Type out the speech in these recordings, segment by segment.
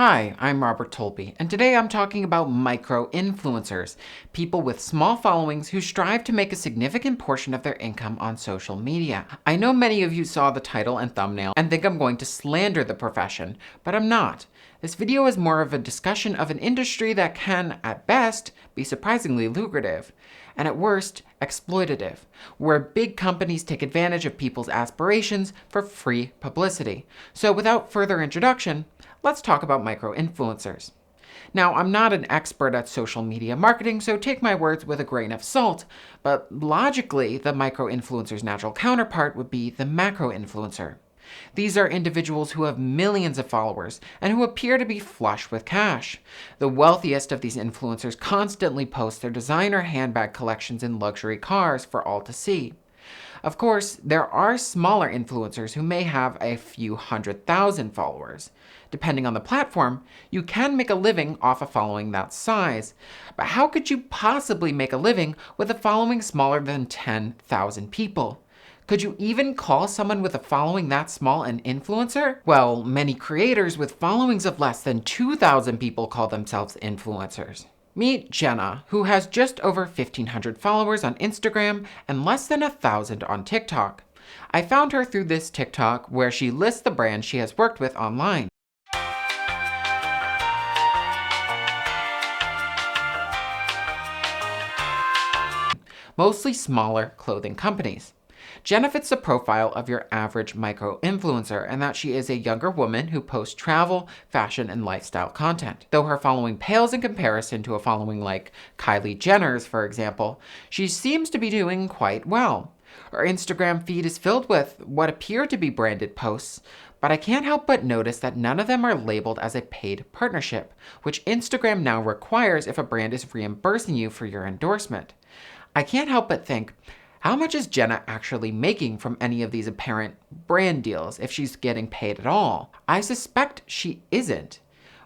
Hi, I'm Robert Tolby, and today I'm talking about micro-influencers, people with small followings who strive to make a significant portion of their income on social media. I know many of you saw the title and thumbnail and think I'm going to slander the profession, but I'm not. This video is more of a discussion of an industry that can, at best, be surprisingly lucrative, and at worst, exploitative, where big companies take advantage of people's aspirations for free publicity. So without further introduction, let's talk about micro-influencers. Now, I'm not an expert at social media marketing, so take my words with a grain of salt, but logically, the micro-influencer's natural counterpart would be the macro-influencer. These are individuals who have millions of followers and who appear to be flush with cash. The wealthiest of these influencers constantly post their designer handbag collections in luxury cars for all to see. Of course, there are smaller influencers who may have a few 100,000 followers. Depending on the platform, you can make a living off a following that size. But how could you possibly make a living with a following smaller than 10,000 people? Could you even call someone with a following that small an influencer? Well, many creators with followings of less than 2,000 people call themselves influencers. Meet Jenna, who has just over 1,500 followers on Instagram and less than 1,000 on TikTok. I found her through this TikTok where she lists the brands she has worked with online. Mostly smaller clothing companies. Jenna fits the profile of your average micro-influencer in that she is a younger woman who posts travel, fashion, and lifestyle content. Though her following pales in comparison to a following like Kylie Jenner's, for example, she seems to be doing quite well. Her Instagram feed is filled with what appear to be branded posts, but I can't help but notice that none of them are labeled as a paid partnership, which Instagram now requires if a brand is reimbursing you for your endorsement. I can't help but think, how much is Jenna actually making from any of these apparent brand deals if she's getting paid at all? I suspect she isn't.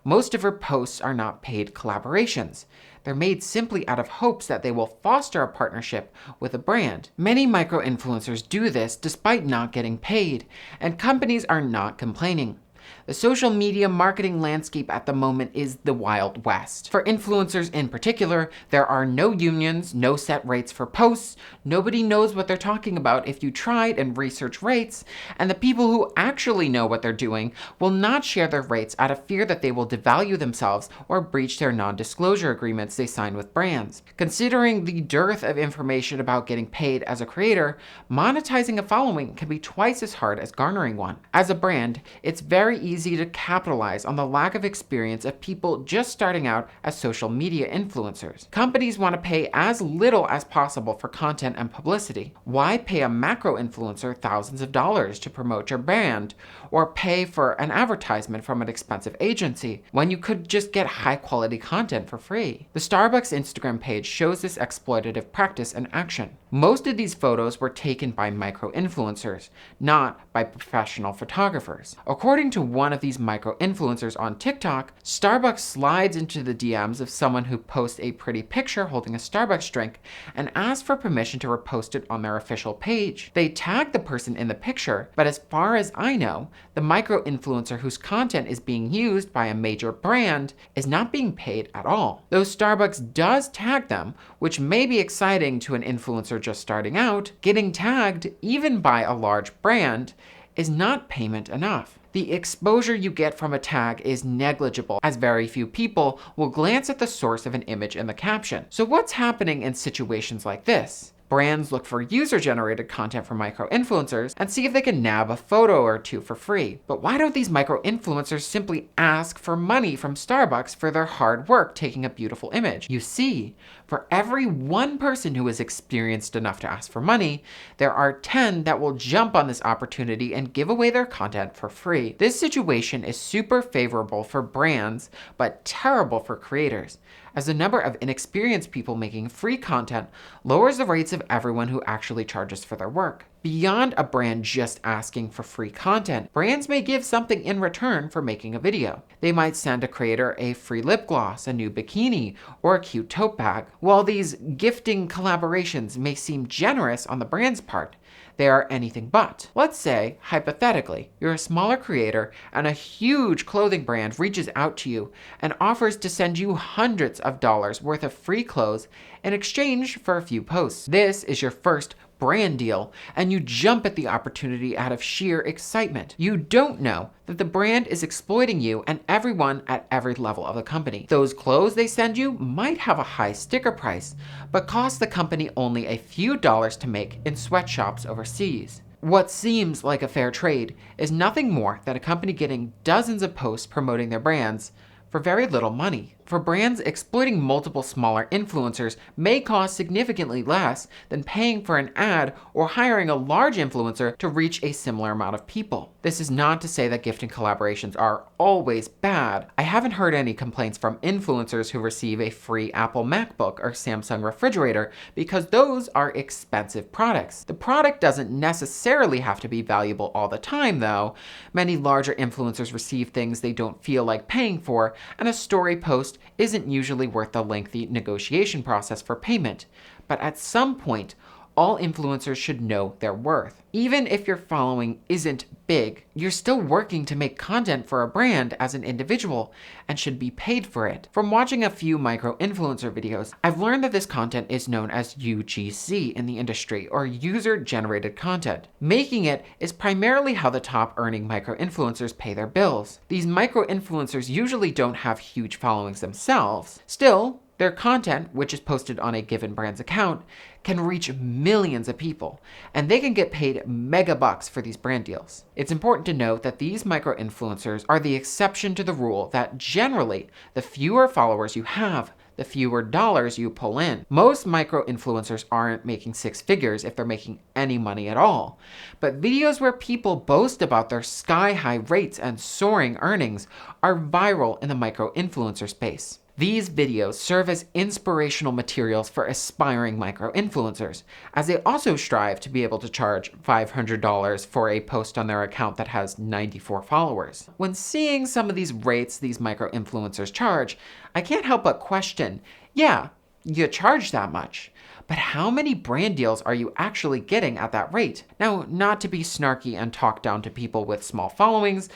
Most of her posts are not paid collaborations. They're made simply out of hopes that they will foster a partnership with a brand. Many micro-influencers do this despite not getting paid, and companies are not complaining. The social media marketing landscape at the moment is the Wild West. For influencers in particular, there are no unions, no set rates for posts, nobody knows what they're talking about if you tried and research rates, and the people who actually know what they're doing will not share their rates out of fear that they will devalue themselves or breach their non-disclosure agreements they sign with brands. Considering the dearth of information about getting paid as a creator, monetizing a following can be twice as hard as garnering one. As a brand, it's very easy to capitalize on the lack of experience of people just starting out as social media influencers. Companies want to pay as little as possible for content and publicity. Why pay a macro influencer thousands of dollars to promote your brand or pay for an advertisement from an expensive agency when you could just get high quality content for free? The Starbucks Instagram page shows this exploitative practice in action. Most of these photos were taken by micro influencers, not by professional photographers. According to one of these micro-influencers on TikTok, Starbucks slides into the DMs of someone who posts a pretty picture holding a Starbucks drink and asks for permission to repost it on their official page. They tag the person in the picture, but as far as I know, the micro-influencer whose content is being used by a major brand is not being paid at all. Though Starbucks does tag them, which may be exciting to an influencer just starting out, getting tagged, even by a large brand, is not payment enough. The exposure you get from a tag is negligible, as very few people will glance at the source of an image in the caption. So what's happening in situations like this? Brands look for user-generated content from micro-influencers and see if they can nab a photo or two for free. But why don't these micro-influencers simply ask for money from Starbucks for their hard work taking a beautiful image? You see, for every one person who is experienced enough to ask for money, there are 10 that will jump on this opportunity and give away their content for free. This situation is super favorable for brands, but terrible for creators, as the number of inexperienced people making free content lowers the rates of everyone who actually charges for their work. Beyond a brand just asking for free content, brands may give something in return for making a video. They might send a creator a free lip gloss, a new bikini, or a cute tote bag. While these gifting collaborations may seem generous on the brand's part, they are anything but. Let's say, hypothetically, you're a smaller creator and a huge clothing brand reaches out to you and offers to send you hundreds of dollars worth of free clothes in exchange for a few posts. This is your first brand deal, and you jump at the opportunity out of sheer excitement. You don't know that the brand is exploiting you and everyone at every level of the company. Those clothes they send you might have a high sticker price, but cost the company only a few dollars to make in sweatshops overseas. What seems like a fair trade is nothing more than a company getting dozens of posts promoting their brands for very little money. For brands, exploiting multiple smaller influencers may cost significantly less than paying for an ad or hiring a large influencer to reach a similar amount of people. This is not to say that gifting collaborations are always bad. I haven't heard any complaints from influencers who receive a free Apple MacBook or Samsung refrigerator because those are expensive products. The product doesn't necessarily have to be valuable all the time, though. Many larger influencers receive things they don't feel like paying for, and a story post isn't usually worth the lengthy negotiation process for payment. But at some point, all influencers should know their worth. Even if your following isn't big, you're still working to make content for a brand as an individual and should be paid for it. From watching a few micro-influencer videos, I've learned that this content is known as UGC in the industry, or user-generated content. Making it is primarily how the top-earning micro-influencers pay their bills. These micro-influencers usually don't have huge followings themselves. Still, their content, which is posted on a given brand's account, can reach millions of people, and they can get paid mega bucks for these brand deals. It's important to note that these micro-influencers are the exception to the rule that generally, the fewer followers you have, the fewer dollars you pull in. Most micro-influencers aren't making six figures if they're making any money at all. But videos where people boast about their sky-high rates and soaring earnings are viral in the micro-influencer space. These videos serve as inspirational materials for aspiring micro-influencers, as they also strive to be able to charge $500 for a post on their account that has 94 followers. When seeing some of these rates these micro-influencers charge, I can't help but question, yeah, you charge that much, but how many brand deals are you actually getting at that rate? Now, not to be snarky and talk down to people with small followings,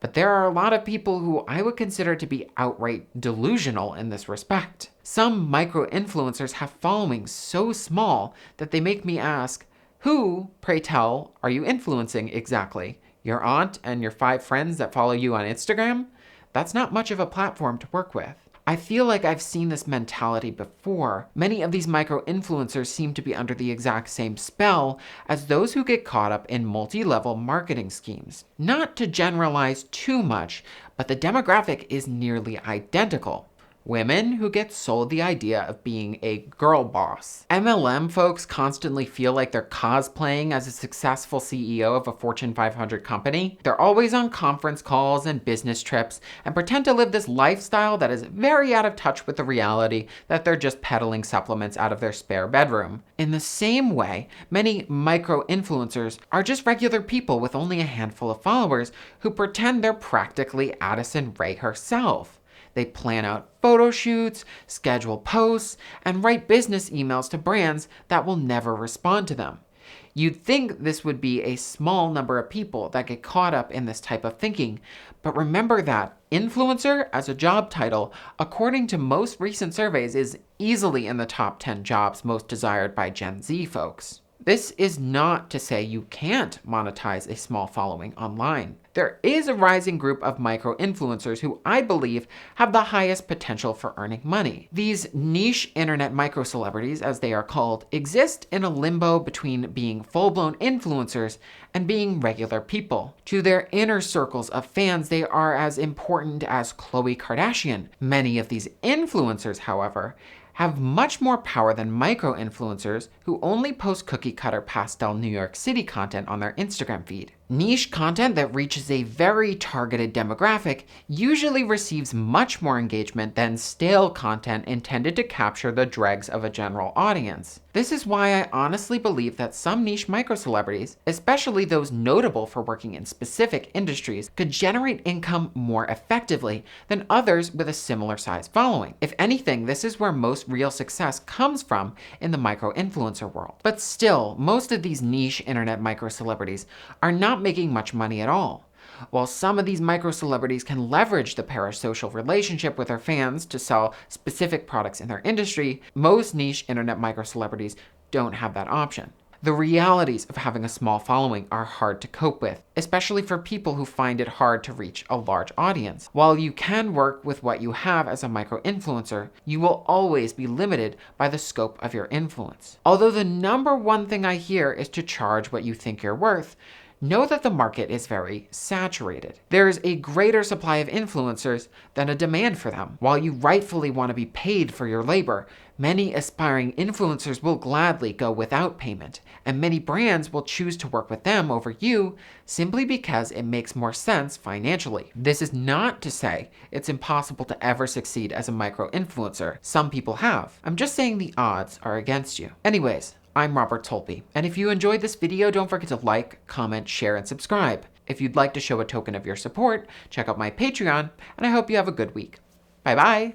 but there are a lot of people who I would consider to be outright delusional in this respect. Some micro-influencers have followings so small that they make me ask, who, pray tell, are you influencing exactly? Your aunt and your 5 friends that follow you on Instagram? That's not much of a platform to work with. I feel like I've seen this mentality before. Many of these micro-influencers seem to be under the exact same spell as those who get caught up in multi-level marketing schemes. Not to generalize too much, but the demographic is nearly identical. Women who get sold the idea of being a girl boss. MLM folks constantly feel like they're cosplaying as a successful CEO of a Fortune 500 company. They're always on conference calls and business trips and pretend to live this lifestyle that is very out of touch with the reality that they're just peddling supplements out of their spare bedroom. In the same way, many micro-influencers are just regular people with only a handful of followers who pretend they're practically Addison Rae herself. They plan out photo shoots, schedule posts, and write business emails to brands that will never respond to them. You'd think this would be a small number of people that get caught up in this type of thinking, but remember that influencer as a job title, according to most recent surveys, is easily in the top 10 jobs most desired by Gen Z folks. This is not to say you can't monetize a small following online. There is a rising group of micro-influencers who I believe have the highest potential for earning money. These niche internet micro-celebrities, as they are called, exist in a limbo between being full-blown influencers and being regular people. To their inner circles of fans, they are as important as Khloe Kardashian. Many of these influencers, however, have much more power than micro-influencers who only post cookie-cutter pastel New York City content on their Instagram feed. Niche content that reaches a very targeted demographic usually receives much more engagement than stale content intended to capture the dregs of a general audience. This is why I honestly believe that some niche micro-celebrities, especially those notable for working in specific industries, could generate income more effectively than others with a similar size following. If anything, this is where most real success comes from in the micro-influencer world. But still, most of these niche internet micro-celebrities are not making much money at all. While some of these micro-celebrities can leverage the parasocial relationship with their fans to sell specific products in their industry, most niche internet micro-celebrities don't have that option. The realities of having a small following are hard to cope with, especially for people who find it hard to reach a large audience. While you can work with what you have as a micro-influencer, you will always be limited by the scope of your influence. Although the number one thing I hear is to charge what you think you're worth, know that the market is very saturated. There is a greater supply of influencers than a demand for them. While you rightfully want to be paid for your labor, many aspiring influencers will gladly go without payment, and many brands will choose to work with them over you simply because it makes more sense financially. This is not to say it's impossible to ever succeed as a micro-influencer. Some people have. I'm just saying the odds are against you. Anyways, I'm Robert Tolpe, and if you enjoyed this video, don't forget to like, comment, share, and subscribe. If you'd like to show a token of your support, check out my Patreon, and I hope you have a good week. Bye-bye!